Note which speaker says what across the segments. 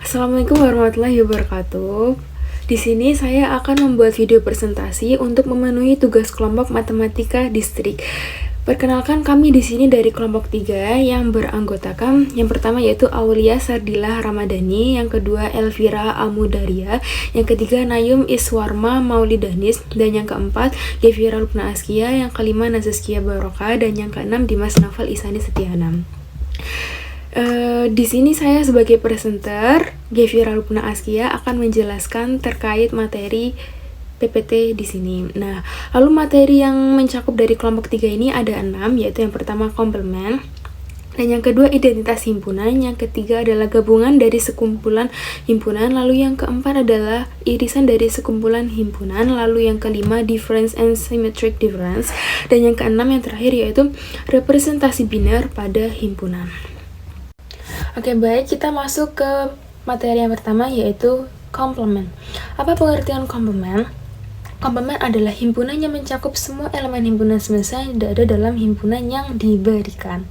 Speaker 1: Assalamualaikum warahmatullahi wabarakatuh. Di sini saya akan membuat video presentasi untuk memenuhi tugas kelompok matematika distrik. Perkenalkan, kami di sini dari kelompok 3 yang beranggotakan yang pertama yaitu Aulia Sardila Ramadhani, yang kedua Elvira Amudaria, yang ketiga Nayum Iswarma Maulidanis, dan yang keempat Gevira Lubna Askia, yang kelima Nazaskia Baroka, dan yang keenam Dimas Naufal Isani Setiana. Di sini saya sebagai presenter, Gevira Lubna Askia akan menjelaskan terkait materi PPT di sini. Nah, lalu materi yang mencakup dari kelompok 3 ini ada 6, yaitu yang pertama komplement, dan yang kedua identitas himpunan, yang ketiga adalah gabungan dari sekumpulan himpunan, lalu yang keempat adalah irisan dari sekumpulan himpunan, lalu yang kelima difference and symmetric difference, dan yang keenam yang terakhir yaitu representasi biner pada himpunan. Oke, baik, kita masuk ke materi yang pertama yaitu komplement. Apa pengertian komplement? Komplement adalah himpunan yang mencakup semua elemen himpunan semesta yang ada dalam himpunan yang diberikan.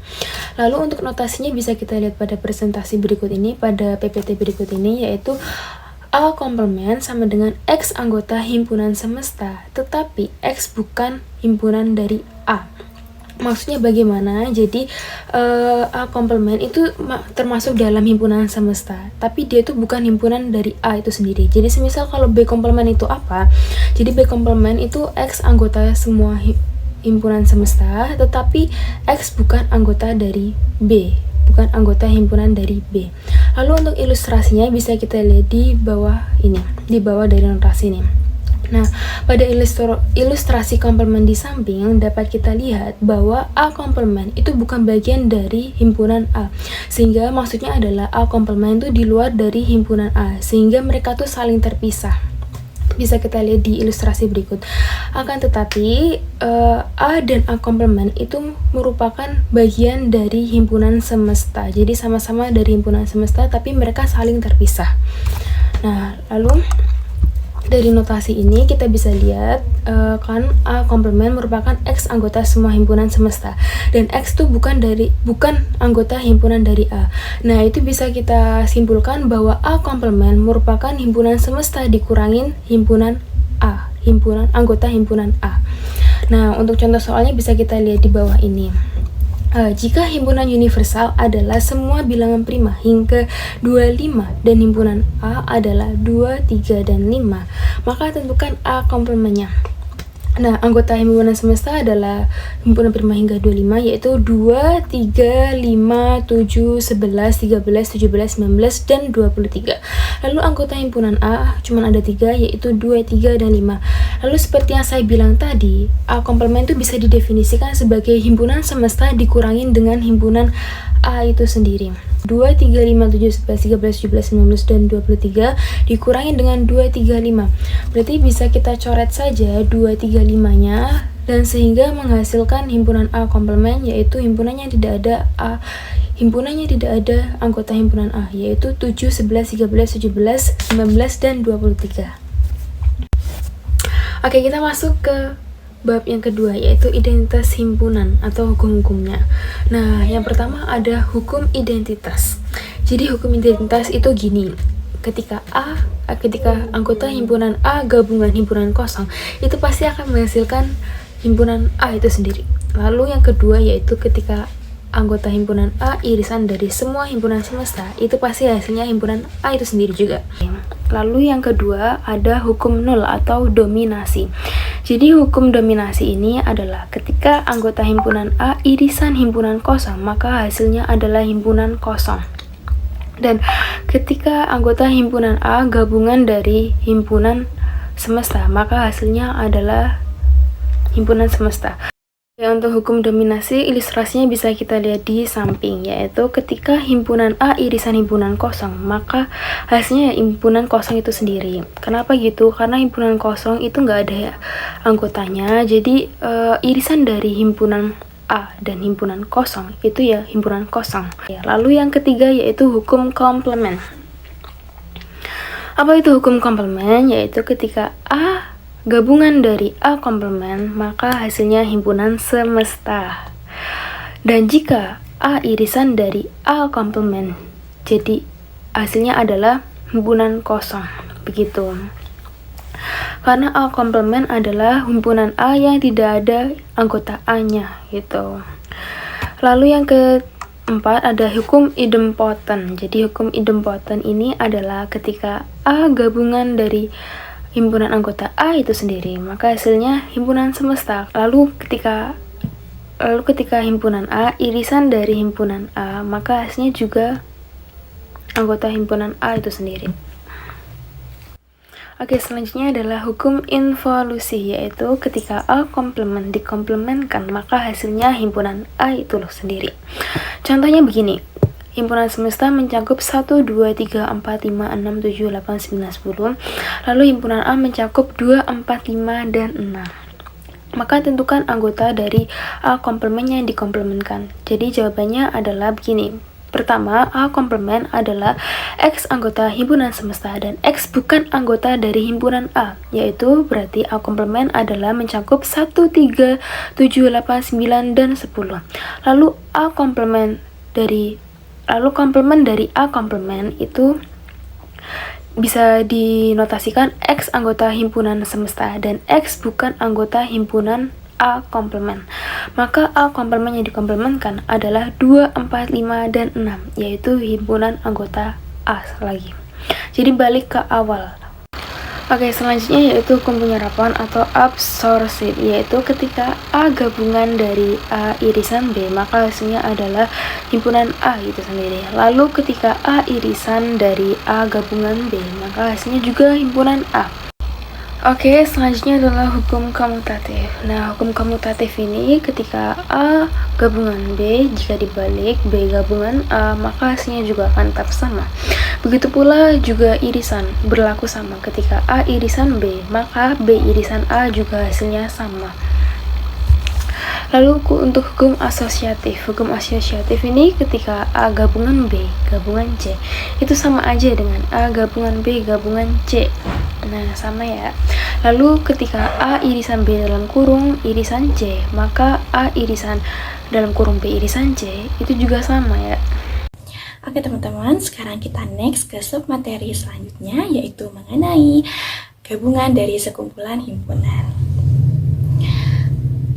Speaker 1: Lalu untuk notasinya bisa kita lihat pada presentasi berikut ini, pada PPT berikut ini, yaitu A komplement sama dengan X anggota himpunan semesta, tetapi X bukan himpunan dari A. Maksudnya bagaimana? Jadi A komplement itu termasuk dalam himpunan semesta, tapi dia itu bukan himpunan dari A itu sendiri. Jadi semisal kalau B komplement itu apa? Jadi B komplement itu X anggota semua himpunan semesta, tetapi X bukan anggota dari B, bukan anggota himpunan dari B. Lalu untuk ilustrasinya bisa kita lihat di bawah ini, di bawah dari notasi ini. Nah, pada ilustrasi komplement di samping dapat kita lihat bahwa A komplement itu bukan bagian dari himpunan A, sehingga maksudnya adalah A komplement itu di luar dari himpunan A, sehingga mereka tuh saling terpisah. Bisa kita lihat di ilustrasi berikut. Akan tetapi A dan A komplement itu merupakan bagian dari himpunan semesta, jadi sama-sama dari himpunan semesta tapi mereka saling terpisah. Nah, lalu dari notasi ini kita bisa lihat kan A komplement merupakan X anggota semua himpunan semesta, dan X itu bukan anggota himpunan dari A. Nah, itu bisa kita simpulkan bahwa A komplement merupakan himpunan semesta dikurangin himpunan A, anggota himpunan A. Nah, untuk contoh soalnya bisa kita lihat di bawah ini. Jika himpunan universal adalah semua bilangan prima hingga 25 dan himpunan A adalah 2, 3, dan 5, maka tentukan A komplementnya. Nah, anggota himpunan semesta adalah himpunan prima hingga 25, yaitu 2, 3, 5, 7, 11, 13, 17, 19, dan 23. Lalu anggota himpunan A cuma ada 3, yaitu 2, 3, dan 5. Lalu seperti yang saya bilang tadi, A komplement itu bisa didefinisikan sebagai himpunan semesta dikurangin dengan himpunan A itu sendiri. 2, 3, 5, 7, 11, 13, 17, 19, dan 23 dikurangin dengan 2, 3, 5. Berarti bisa kita coret saja 2, 3, 5-nya, dan sehingga menghasilkan himpunan A komplement, yaitu himpunannya tidak ada anggota himpunan A, yaitu 7, 11, 13, 17, 19, dan 23. Oke, kita masuk ke bab yang kedua, yaitu identitas himpunan atau hukum-hukumnya. Nah, yang pertama ada hukum identitas. Jadi hukum identitas itu gini: ketika anggota himpunan A gabungan himpunan kosong, itu pasti akan menghasilkan himpunan A itu sendiri. Lalu yang kedua yaitu ketika anggota himpunan A irisan dari semua himpunan semesta, itu pasti hasilnya himpunan A itu sendiri juga. Lalu yang kedua ada hukum nol atau dominasi. Jadi hukum dominasi ini adalah ketika anggota himpunan A irisan himpunan kosong, maka hasilnya adalah himpunan kosong. Dan ketika anggota himpunan A gabungan dari himpunan semesta, maka hasilnya adalah himpunan semesta. Ya, untuk hukum dominasi ilustrasinya bisa kita lihat di samping, yaitu ketika himpunan A irisan himpunan kosong, maka hasilnya himpunan kosong itu sendiri. Kenapa gitu? Karena himpunan kosong itu nggak ada anggotanya, jadi irisan dari himpunan A dan himpunan kosong itu ya himpunan kosong. Ya, lalu yang ketiga yaitu hukum komplement. Apa itu hukum komplement? Yaitu ketika A gabungan dari A komplement, maka hasilnya himpunan semesta. Dan jika A irisan dari A komplement, jadi hasilnya adalah himpunan kosong. Begitu. Karena A komplement adalah himpunan A yang tidak ada anggota A-nya gitu. Lalu yang keempat ada hukum idempotent. Jadi hukum idempotent ini adalah ketika A gabungan dari himpunan anggota A itu sendiri, maka hasilnya himpunan semesta. Lalu ketika himpunan A irisan dari himpunan A, maka hasilnya juga anggota himpunan A itu sendiri. Oke, selanjutnya adalah hukum involusi, yaitu ketika A komplement dikomplementkan, maka hasilnya himpunan A itu loh sendiri. Contohnya begini, himpunan semesta mencakup 1, 2, 3, 4, 5, 6, 7, 8, 9, 10. Lalu himpunan A mencakup 2, 4, 5, dan 6. Maka tentukan anggota dari A komplement yang dikomplementkan. Jadi jawabannya adalah begini. Pertama, A komplement adalah X anggota himpunan semesta dan X bukan anggota dari himpunan A, yaitu berarti A komplement adalah mencakup 1, 3, 7, 8, 9, dan 10. Lalu komplement dari A komplement itu bisa dinotasikan X anggota himpunan semesta dan X bukan anggota himpunan A komplement. Maka A komplement yang dikomplementkan adalah 2, 4, 5, dan 6, yaitu himpunan anggota A lagi. Jadi balik ke awal. Oke, selanjutnya yaitu hukum penyerapan atau absorpsi, yaitu ketika A gabungan dari A irisan B, maka hasilnya adalah himpunan A itu sendiri. Lalu ketika A irisan dari A gabungan B, maka hasilnya juga himpunan A. Oke, selanjutnya adalah hukum komutatif. Nah, hukum komutatif ini ketika A gabungan B, jika dibalik B gabungan A, maka hasilnya juga akan tetap sama. Begitu pula juga irisan, berlaku sama. Ketika A irisan B, maka B irisan A juga hasilnya sama. Lalu untuk hukum asosiatif ini ketika A gabungan B gabungan C, itu sama aja dengan A gabungan B gabungan C. Nah, sama ya. Lalu ketika A irisan B dalam kurung irisan C, maka A irisan dalam kurung B irisan C itu juga sama ya.
Speaker 2: Oke teman-teman, sekarang kita next ke submateri selanjutnya, yaitu mengenai gabungan dari sekumpulan himpunan.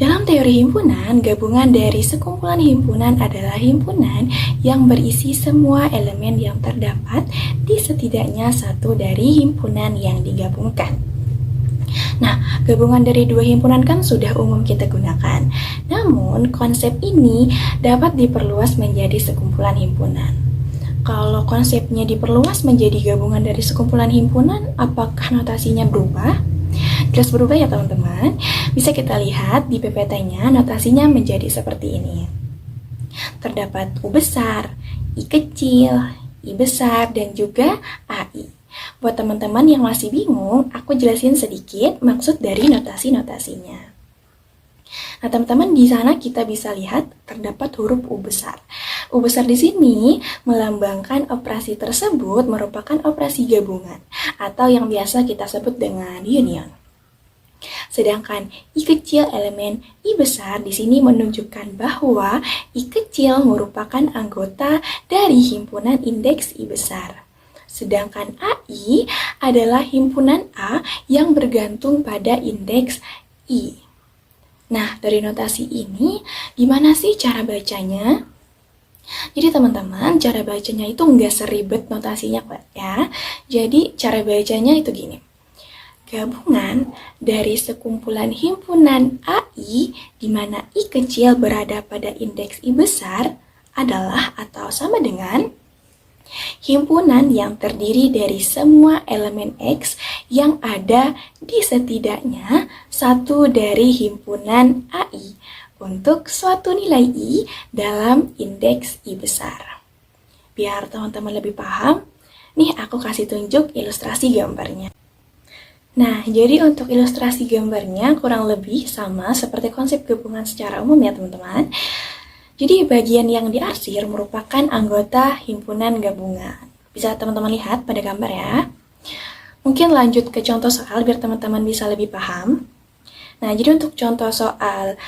Speaker 2: Dalam teori himpunan, gabungan dari sekumpulan himpunan adalah himpunan yang berisi semua elemen yang terdapat di setidaknya satu dari himpunan yang digabungkan. Nah, gabungan dari dua himpunan kan sudah umum kita gunakan. Namun, konsep ini dapat diperluas menjadi sekumpulan himpunan. Kalau konsepnya diperluas menjadi gabungan dari sekumpulan himpunan, apakah notasinya berubah? Jelas berubah ya teman-teman. Bisa kita lihat di PPT-nya notasinya menjadi seperti ini. Terdapat U besar, I kecil, I besar, dan juga AI. Buat teman-teman yang masih bingung, aku jelasin sedikit maksud dari notasi-notasinya. Nah, teman-teman, di sana kita bisa lihat terdapat huruf U besar. U besar di sini melambangkan operasi tersebut merupakan operasi gabungan atau yang biasa kita sebut dengan union. Sedangkan I kecil elemen I besar di sini menunjukkan bahwa I kecil merupakan anggota dari himpunan indeks I besar. Sedangkan AI adalah himpunan A yang bergantung pada indeks I. Nah, dari notasi ini, gimana sih cara bacanya? Jadi teman-teman, cara bacanya itu nggak seribet notasinya kok ya. Jadi cara bacanya itu gini. Gabungan dari sekumpulan himpunan AI di mana I kecil berada pada indeks I besar adalah atau sama dengan himpunan yang terdiri dari semua elemen X yang ada di setidaknya satu dari himpunan AI untuk suatu nilai I dalam indeks I besar. Biar teman-teman lebih paham, nih aku kasih tunjuk ilustrasi gambarnya. Nah, jadi untuk ilustrasi gambarnya kurang lebih sama seperti konsep gabungan secara umum ya teman-teman. Jadi bagian yang diarsir merupakan anggota himpunan gabungan. Bisa teman-teman lihat pada gambar ya. Mungkin lanjut ke contoh soal biar teman-teman bisa lebih paham. Nah, jadi untuk contoh soal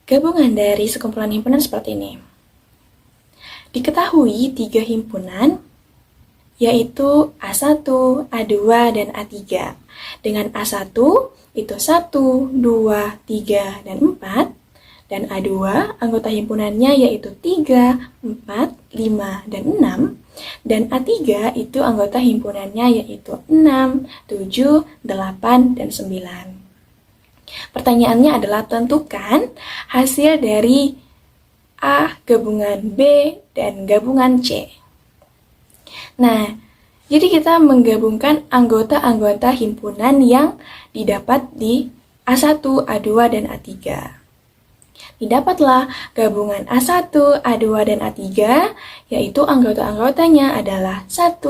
Speaker 2: gabungan dari sekumpulan himpunan seperti ini. Diketahui 3 himpunan yaitu A1, A2, dan A3. Dengan A1 itu 1, 2, 3, dan 4. Dan A2 anggota himpunannya yaitu 3, 4, 5, dan 6. Dan A3 itu anggota himpunannya yaitu 6, 7, 8, dan 9. Pertanyaannya adalah tentukan hasil dari A gabungan B dan gabungan C. Nah, jadi kita menggabungkan anggota-anggota himpunan yang didapat di A1, A2, dan A3. Didapatlah gabungan A1, A2, dan A3, yaitu anggota-anggotanya adalah 1,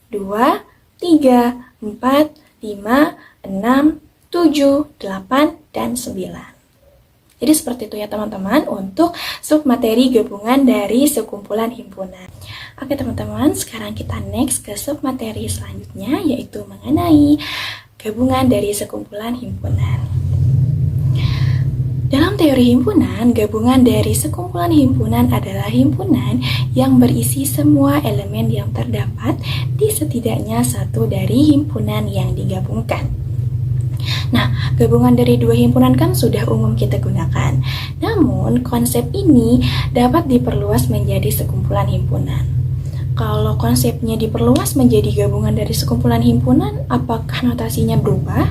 Speaker 2: 2, 3, 4, 5, 6, 7, 8, dan 9. Jadi seperti itu ya teman-teman untuk submateri gabungan dari sekumpulan himpunan. Oke teman-teman, sekarang kita next ke submateri selanjutnya, yaitu mengenai gabungan dari sekumpulan himpunan. Dalam teori himpunan, gabungan dari sekumpulan himpunan adalah himpunan yang berisi semua elemen yang terdapat di setidaknya satu dari himpunan yang digabungkan. Nah, gabungan dari dua himpunan kan sudah umum kita gunakan. Namun, konsep ini dapat diperluas menjadi sekumpulan himpunan. Kalau konsepnya diperluas menjadi gabungan dari sekumpulan himpunan, apakah notasinya berubah?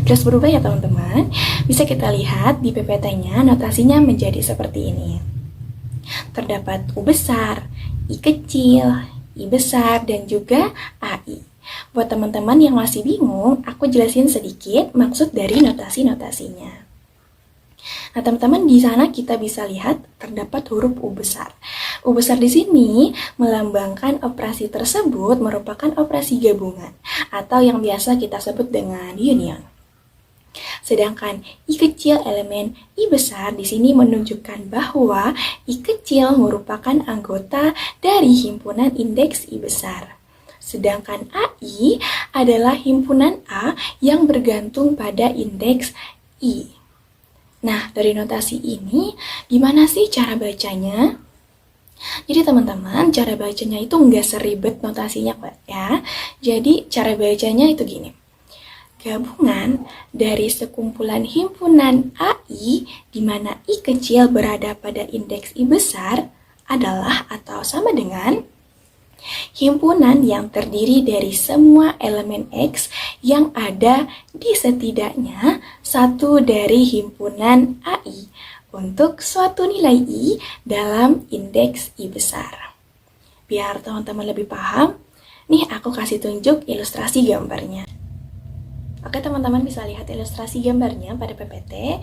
Speaker 2: Jelas berubah ya teman-teman. Bisa kita lihat di PPT-nya notasinya menjadi seperti ini. Terdapat U besar, I kecil, I besar, dan juga AI. Buat teman-teman yang masih bingung, aku jelasin sedikit maksud dari notasi-notasinya. Nah, teman-teman di sana kita bisa lihat terdapat huruf U besar. U besar di sini melambangkan operasi tersebut merupakan operasi gabungan atau yang biasa kita sebut dengan union. Sedangkan I kecil elemen I besar di sini menunjukkan bahwa I kecil merupakan anggota dari himpunan indeks I besar. Sedangkan AI adalah himpunan A yang bergantung pada indeks I. Nah, dari notasi ini, gimana sih cara bacanya? Jadi teman-teman, cara bacanya itu nggak seribet notasinya kok ya. Jadi cara bacanya itu gini. Gabungan dari sekumpulan himpunan AI di mana I kecil berada pada indeks I besar adalah atau sama dengan himpunan yang terdiri dari semua elemen X yang ada di setidaknya satu dari himpunan AI untuk suatu nilai I dalam indeks I besar. Biar teman-teman lebih paham, nih aku kasih tunjuk ilustrasi gambarnya. Oke teman-teman bisa lihat ilustrasi gambarnya pada PPT.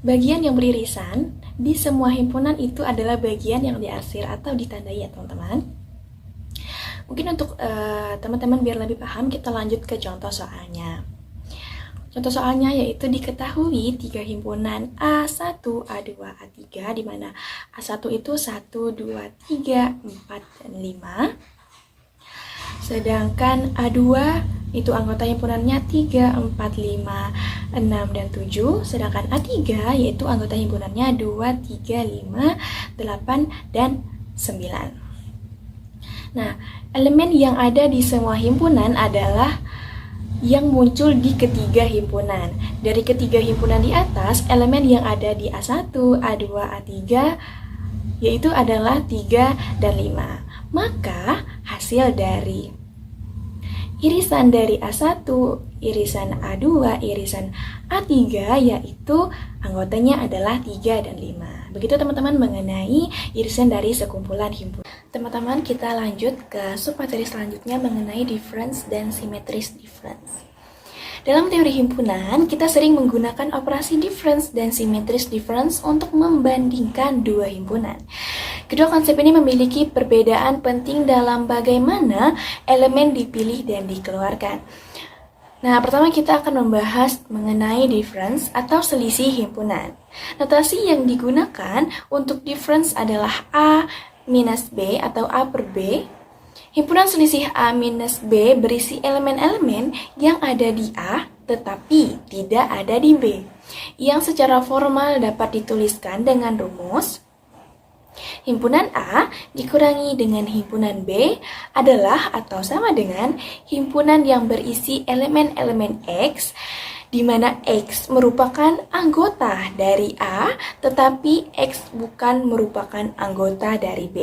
Speaker 2: Bagian yang beririsan di semua himpunan itu adalah bagian yang diarsir atau ditandai ya teman-teman. Mungkin untuk teman-teman biar lebih paham, kita lanjut ke contoh soalnya. Contoh soalnya yaitu diketahui 3 himpunan A1, A2, A3 di mana A1 itu 1, 2, 3, 4, dan 5. Sedangkan A2 itu anggota himpunannya 3, 4, 5, 6, dan 7. Sedangkan A3 yaitu anggota himpunannya 2, 3, 5, 8, dan 9. Nah, elemen yang ada di semua himpunan adalah yang muncul di ketiga himpunan. Dari ketiga himpunan di atas, elemen yang ada di A1, A2, A3 yaitu adalah 3 dan 5. Maka hasil dari irisan dari A1, irisan A2, irisan A3 yaitu anggotanya adalah 3 dan 5. Begitu teman-teman mengenai irisan dari sekumpulan himpunan. Teman-teman kita lanjut ke submateri selanjutnya mengenai difference dan symmetries difference. Dalam teori himpunan, kita sering menggunakan operasi difference dan symmetries difference untuk membandingkan dua himpunan. Kedua konsep ini memiliki perbedaan penting dalam bagaimana elemen dipilih dan dikeluarkan. Nah, pertama kita akan membahas mengenai difference atau selisih himpunan. Notasi yang digunakan untuk difference adalah A minus B atau A per B. Himpunan selisih A minus B berisi elemen-elemen yang ada di A tetapi tidak ada di B, yang secara formal dapat dituliskan dengan rumus Himpunan A dikurangi dengan himpunan B adalah atau sama dengan himpunan yang berisi elemen-elemen X, di mana X merupakan anggota dari A, tetapi X bukan merupakan anggota dari B.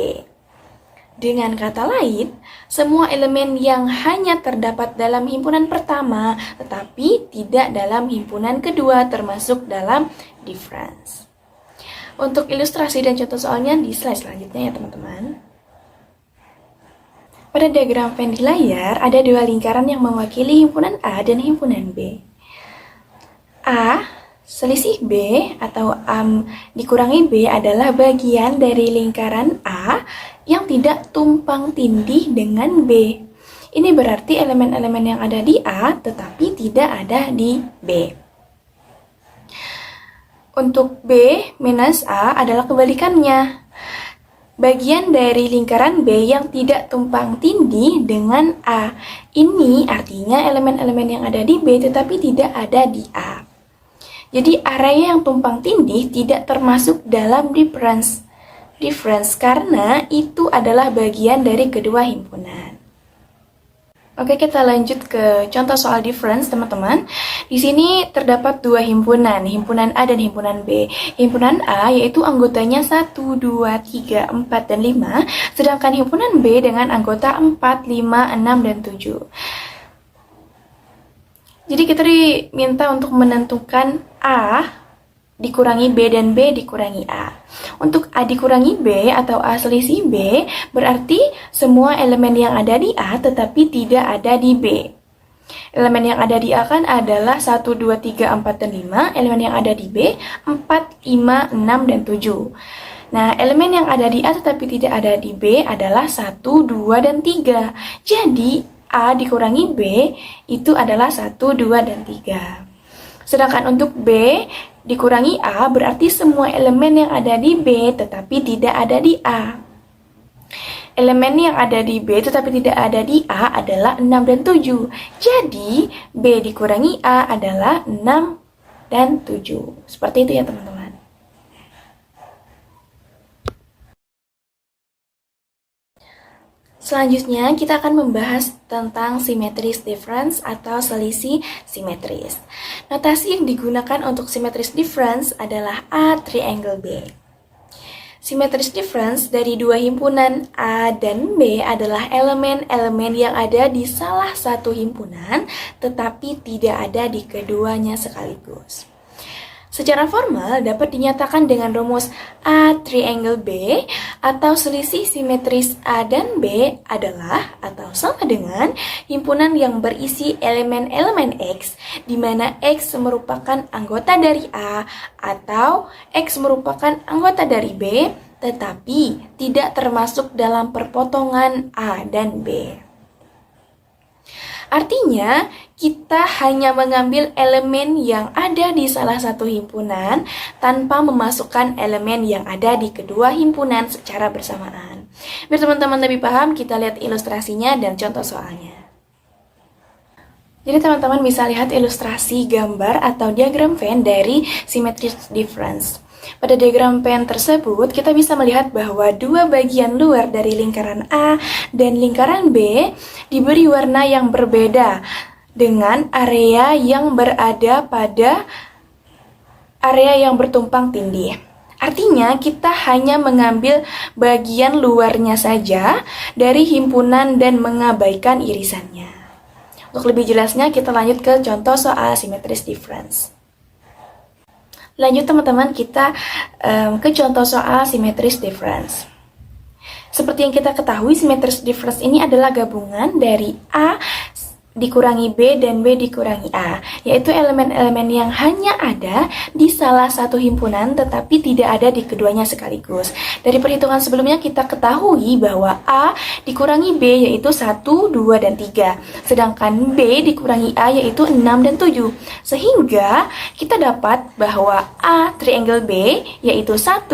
Speaker 2: Dengan kata lain, semua elemen yang hanya terdapat dalam himpunan pertama, tetapi tidak dalam himpunan kedua, termasuk dalam difference. Untuk ilustrasi dan contoh soalnya di slide selanjutnya ya teman-teman. Pada diagram Venn di layar, ada dua lingkaran yang mewakili himpunan A dan himpunan B. A selisih B atau A dikurangi B adalah bagian dari lingkaran A yang tidak tumpang tindih dengan B. Ini berarti elemen-elemen yang ada di A tetapi tidak ada di B. Untuk B minus A adalah kebalikannya. Bagian dari lingkaran B yang tidak tumpang tindih dengan A. Ini artinya elemen-elemen yang ada di B tetapi tidak ada di A. Jadi area yang tumpang tindih tidak termasuk dalam difference karena itu adalah bagian dari kedua himpunan. Oke, kita lanjut ke contoh soal difference, teman-teman. Di sini terdapat dua himpunan, himpunan A dan himpunan B. Himpunan A yaitu anggotanya 1, 2, 3, 4, dan 5, sedangkan himpunan B dengan anggota 4, 5, 6, dan 7. Jadi kita diminta untuk menentukan A dikurangi B dan B dikurangi A. Untuk A dikurangi B atau A selisih B berarti semua elemen yang ada di A tetapi tidak ada di B. Elemen yang ada di A kan adalah 1, 2, 3, 4, dan 5. Elemen yang ada di B 4, 5, 6, dan 7. Nah, elemen yang ada di A tetapi tidak ada di B adalah 1, 2, dan 3. Jadi A dikurangi B itu adalah 1, 2, dan 3. Sedangkan untuk B dikurangi A berarti semua elemen yang ada di B tetapi tidak ada di A. Elemen yang ada di B tetapi tidak ada di A adalah 6 dan 7. Jadi B dikurangi A adalah 6 dan 7. Seperti itu ya teman-teman. Selanjutnya, kita akan membahas tentang symmetries difference atau selisih simetris. Notasi yang digunakan untuk symmetries difference adalah A triangle B. Symmetries difference dari dua himpunan A dan B adalah elemen-elemen yang ada di salah satu himpunan, tetapi tidak ada di keduanya sekaligus. Secara formal dapat dinyatakan dengan rumus A triangle B atau selisih simetris A dan B adalah atau sama dengan himpunan yang berisi elemen-elemen X di mana X merupakan anggota dari A atau X merupakan anggota dari B tetapi tidak termasuk dalam perpotongan A dan B. Artinya, kita hanya mengambil elemen yang ada di salah satu himpunan tanpa memasukkan elemen yang ada di kedua himpunan secara bersamaan. Biar teman-teman lebih paham, kita lihat ilustrasinya dan contoh soalnya. Jadi teman-teman bisa lihat ilustrasi gambar atau diagram Venn dari symmetries difference. Pada diagram Venn tersebut, kita bisa melihat bahwa dua bagian luar dari lingkaran A dan lingkaran B diberi warna yang berbeda dengan area yang berada pada area yang bertumpang tindih. Artinya, kita hanya mengambil bagian luarnya saja dari himpunan dan mengabaikan irisannya. Untuk lebih jelasnya, kita lanjut ke contoh soal symmetries difference. Lanjut teman-teman, kita ke contoh soal symmetries difference. Seperti yang kita ketahui, symmetries difference ini adalah gabungan dari A dikurangi B dan B dikurangi A, yaitu elemen-elemen yang hanya ada di salah satu himpunan tetapi tidak ada di keduanya sekaligus. Dari perhitungan sebelumnya kita ketahui bahwa A dikurangi B yaitu 1, 2, dan 3, sedangkan B dikurangi A yaitu 6 dan 7. Sehingga kita dapat bahwa A triangle B yaitu 1,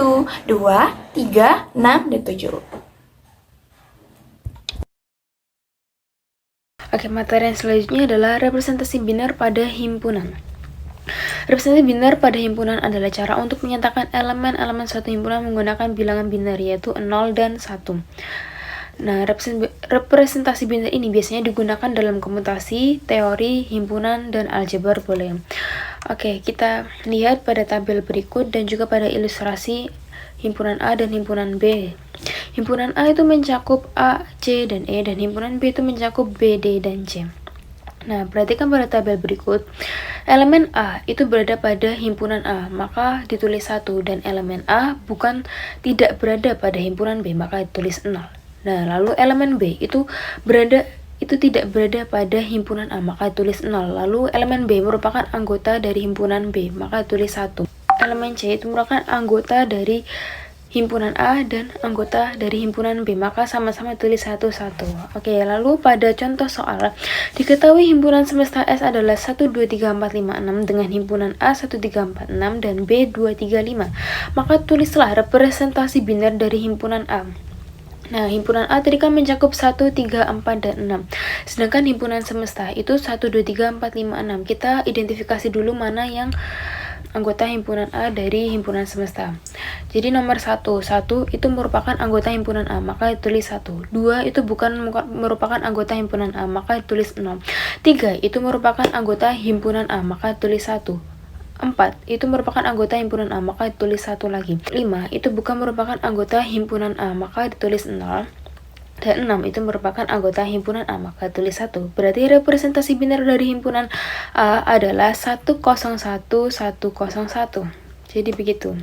Speaker 2: 2, 3, 6, dan 7.
Speaker 1: Oke, materi yang selanjutnya adalah representasi binar pada himpunan. Representasi biner pada himpunan adalah cara untuk menyatakan elemen-elemen suatu himpunan menggunakan bilangan biner, yaitu 0 dan 1. Nah, representasi biner ini biasanya digunakan dalam komputasi, teori, himpunan, dan aljabar boleh. Oke, kita lihat pada tabel berikut dan juga pada ilustrasi himpunan A dan himpunan B. Himpunan A itu mencakup A, C, dan E, dan himpunan B itu mencakup B, D, dan C. Nah, perhatikan pada tabel berikut. Elemen A itu berada pada himpunan A, maka ditulis 1, dan elemen A tidak berada pada himpunan B, maka ditulis 0. Nah, lalu elemen B itu tidak berada pada himpunan A, maka ditulis 0. Lalu elemen B merupakan anggota dari himpunan B, maka ditulis 1. Elemen C itu merupakan anggota dari himpunan A dan anggota dari himpunan B, maka sama-sama tulis 1, 1. Oke, lalu pada contoh soal, diketahui himpunan semesta S adalah 1, 2, 3, 4, 5, 6 dengan himpunan A 1, 3, 4, 6 dan B 2, 3, 5. Maka tulislah representasi biner dari himpunan A. Nah, himpunan A tadi kan mencakup 1, 3, 4, dan 6. Sedangkan himpunan semesta itu 1, 2, 3, 4, 5, 6. Kita identifikasi dulu mana yang anggota himpunan A dari himpunan semesta. Jadi nomor 1 itu merupakan anggota himpunan A, maka ditulis 1. 2 itu bukan merupakan anggota himpunan A, maka ditulis 0. 3 itu merupakan anggota himpunan A, maka ditulis 1. 4 itu merupakan anggota himpunan A, maka ditulis 1 lagi. 5 itu bukan merupakan anggota himpunan A, maka ditulis 0. Dan 6 itu merupakan anggota himpunan A, maka tulis 1. Berarti representasi biner dari himpunan A adalah 101, 101. Jadi begitu.